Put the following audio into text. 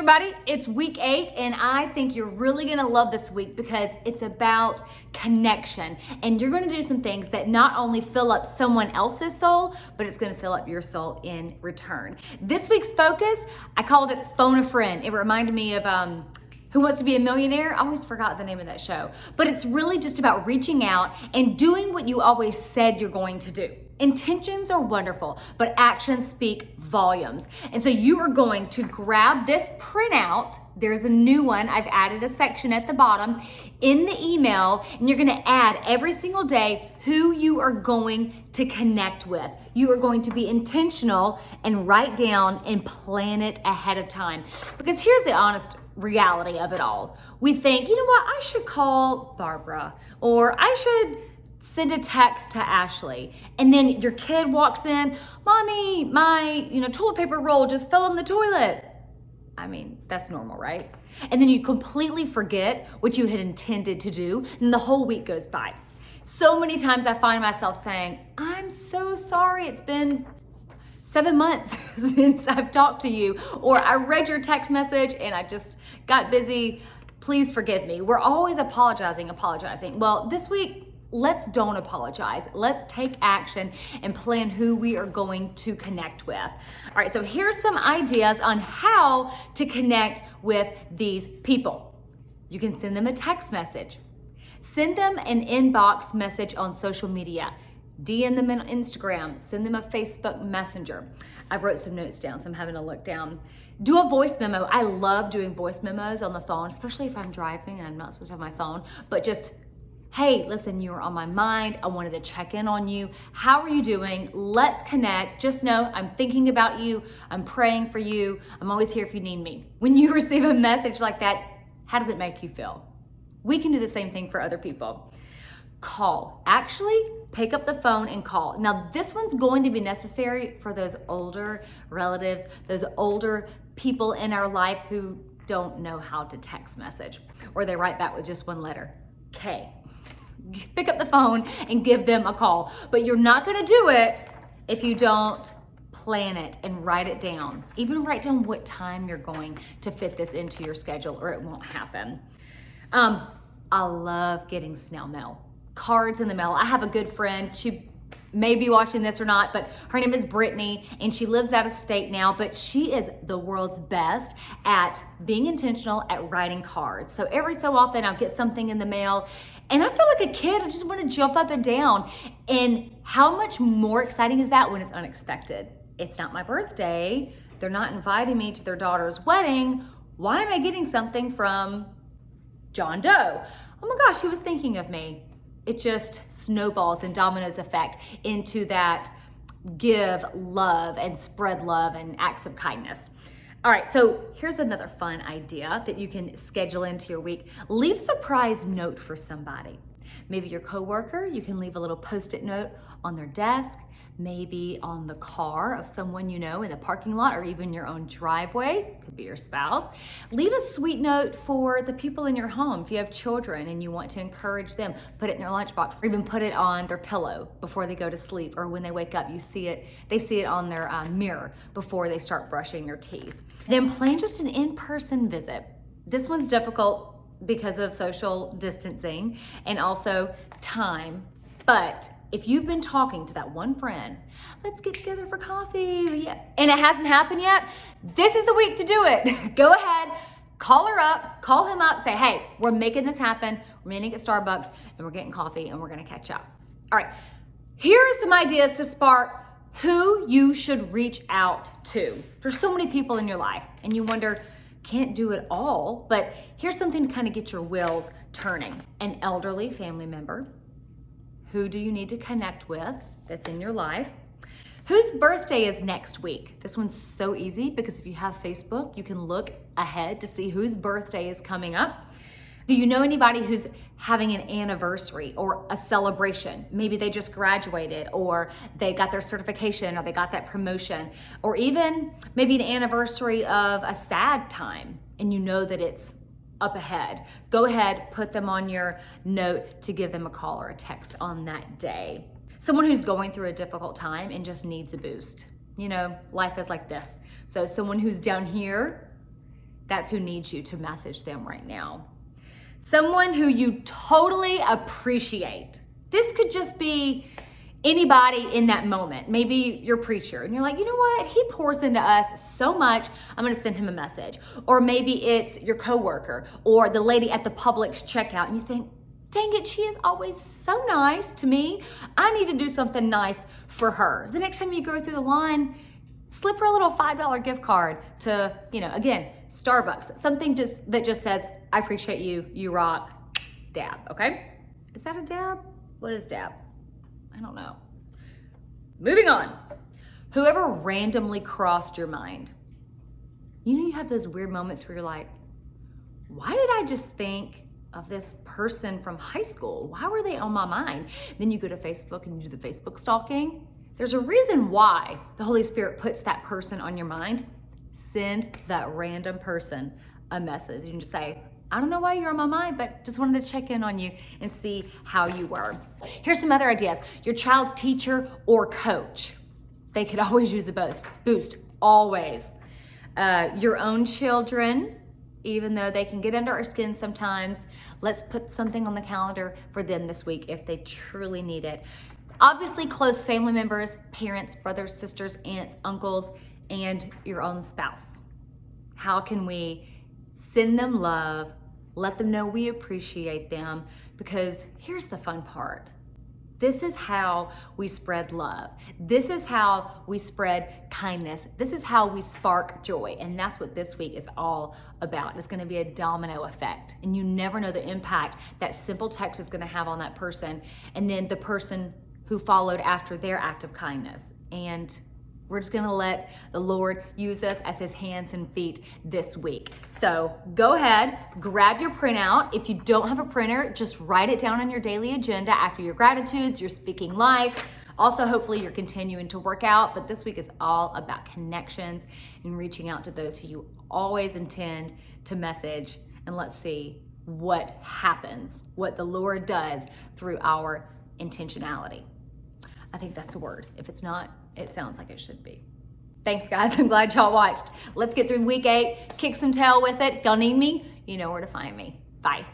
everybody, it's week 8 and I think you're really gonna love this week because it's about connection and you're gonna do some things that not only fill up someone else's soul, but it's gonna fill up your soul in return. This week's focus, I called it Phone a Friend. It reminded me of Who Wants to Be a Millionaire? I always forgot the name of that show. But it's really just about reaching out and doing what you always said you're going to do. Intentions are wonderful, but actions speak volumes. And so you are going to grab this printout. There's a new one. I've added a section at the bottom in the email, and you're gonna add every single day who you are going to connect with. You are going to be intentional and write down and plan it ahead of time. Because here's the honest reality of it all. We think, you know what, I should call Barbara, or I should send a text to Ashley. And then your kid walks in, Mommy, my toilet paper roll just fell in the toilet. I mean, that's normal, right? And then you completely forget what you had intended to do, and the whole week goes by. So many times I find myself saying, I'm so sorry, it's been 7 months since I've talked to you, or I read your text message and I just got busy. Please forgive me. We're always apologizing. Well, this week, let's don't apologize. Let's take action and plan who we are going to connect with. All right, so here's some ideas on how to connect with these people. You can send them a text message. Send them an inbox message on social media. DM them on Instagram. Send them a Facebook Messenger. I wrote some notes down, so I'm having to look down. Do a voice memo. I love doing voice memos on the phone, especially if I'm driving and I'm not supposed to have my phone, but just, hey, listen, you were on my mind. I wanted to check in on you. How are you doing? Let's connect. Just know I'm thinking about you. I'm praying for you. I'm always here if you need me. When you receive a message like that, how does it make you feel? We can do the same thing for other people. Call. Actually, pick up the phone and call. Now, this one's going to be necessary for those older relatives, those older people in our life who don't know how to text message, or they write back with just one letter, K. Pick up the phone and give them a call. But you're not gonna do it if you don't plan it and write it down. Even write down what time you're going to fit this into your schedule, or it won't happen. I love getting snail mail. Cards in the mail. I have a good friend. She may be watching this or not, but her name is Brittany, and she lives out of state now, but she is the world's best at being intentional at writing cards. So every so often I'll get something in the mail, and I feel like a kid. I just want to jump up and down. And how much more exciting is that when it's unexpected? It's not my birthday. They're not inviting me to their daughter's wedding. Why am I getting something from John Doe? Oh my gosh, he was thinking of me. It just snowballs and dominoes effect into that give love and spread love and acts of kindness. All right, so here's another fun idea that you can schedule into your week. Leave a surprise note for somebody. Maybe your coworker, you can leave a little Post-it note on their desk, maybe on the car of someone you know in the parking lot, or even your own driveway, could be your spouse. Leave a sweet note for the people in your home. If you have children and you want to encourage them, put it in their lunchbox, or even put it on their pillow before they go to sleep, or when they wake up, they see it on their mirror before they start brushing their teeth. Then plan just an in-person visit. This one's difficult because of social distancing and also time, but if you've been talking to that one friend, let's get together for coffee, and it hasn't happened yet, this is the week to do it. Go ahead, call him up, say, hey, we're making this happen. We're meeting at Starbucks and we're getting coffee and we're gonna catch up. All right, here are some ideas to spark who you should reach out to. There's so many people in your life and you wonder, can't do it all, but here's something to kind of get your wheels turning. An elderly family member. Who do you need to connect with that's in your life? Whose birthday is next week? This one's so easy because if you have Facebook, you can look ahead to see whose birthday is coming up. Do you know anybody who's having an anniversary or a celebration? Maybe they just graduated, or they got their certification, or they got that promotion, or even maybe an anniversary of a sad time and you know that it's up ahead. Go ahead, put them on your note to give them a call or a text on that day. Someone who's going through a difficult time and just needs a boost. Life is like this. So someone who's down here That's who needs you to message them right now. Someone who you totally appreciate. This could just be anybody in that moment. Maybe your preacher and you're like, you know what? He pours into us so much. I'm going to send him a message. Or maybe it's your coworker or the lady at the Publix checkout and you think, dang it, she is always so nice to me. I need to do something nice for her. The next time you go through the line, slip her a little $5 gift card to, again, Starbucks. Something that just says, I appreciate you, you rock, dab, okay? Is that a dab? What is dab? I don't know. Moving on. Whoever randomly crossed your mind. You have those weird moments where you're like, why did I just think of this person from high school? Why were they on my mind? Then you go to Facebook and you do the Facebook stalking. There's a reason why the Holy Spirit puts that person on your mind. Send that random person a message. You can just say, I don't know why you're on my mind, but just wanted to check in on you and see how you were. Here's some other ideas. Your child's teacher or coach. They could always use a boost, always. Your own children, even though they can get under our skin sometimes, let's put something on the calendar for them this week if they truly need it. Obviously, close family members, parents, brothers, sisters, aunts, uncles, and your own spouse. How can we send them love, let them know we appreciate them? Because here's the fun part. This is how we spread love. This is how we spread kindness. This is how we spark joy. And that's what this week is all about. It's going to be a domino effect. And you never know the impact that simple text is going to have on that person. And then the person who followed after their act of kindness. And we're just gonna let the Lord use us as his hands and feet this week. So go ahead, grab your printout. If you don't have a printer, just write it down on your daily agenda after your gratitudes, your speaking life. Also, hopefully you're continuing to work out, but this week is all about connections and reaching out to those who you always intend to message. And let's see what happens, what the Lord does through our intentionality. I think that's a word. If it's not, it sounds like it should be. Thanks, guys. I'm glad y'all watched. Let's get through week 8, kick some tail with it. If y'all need me, you know where to find me. Bye.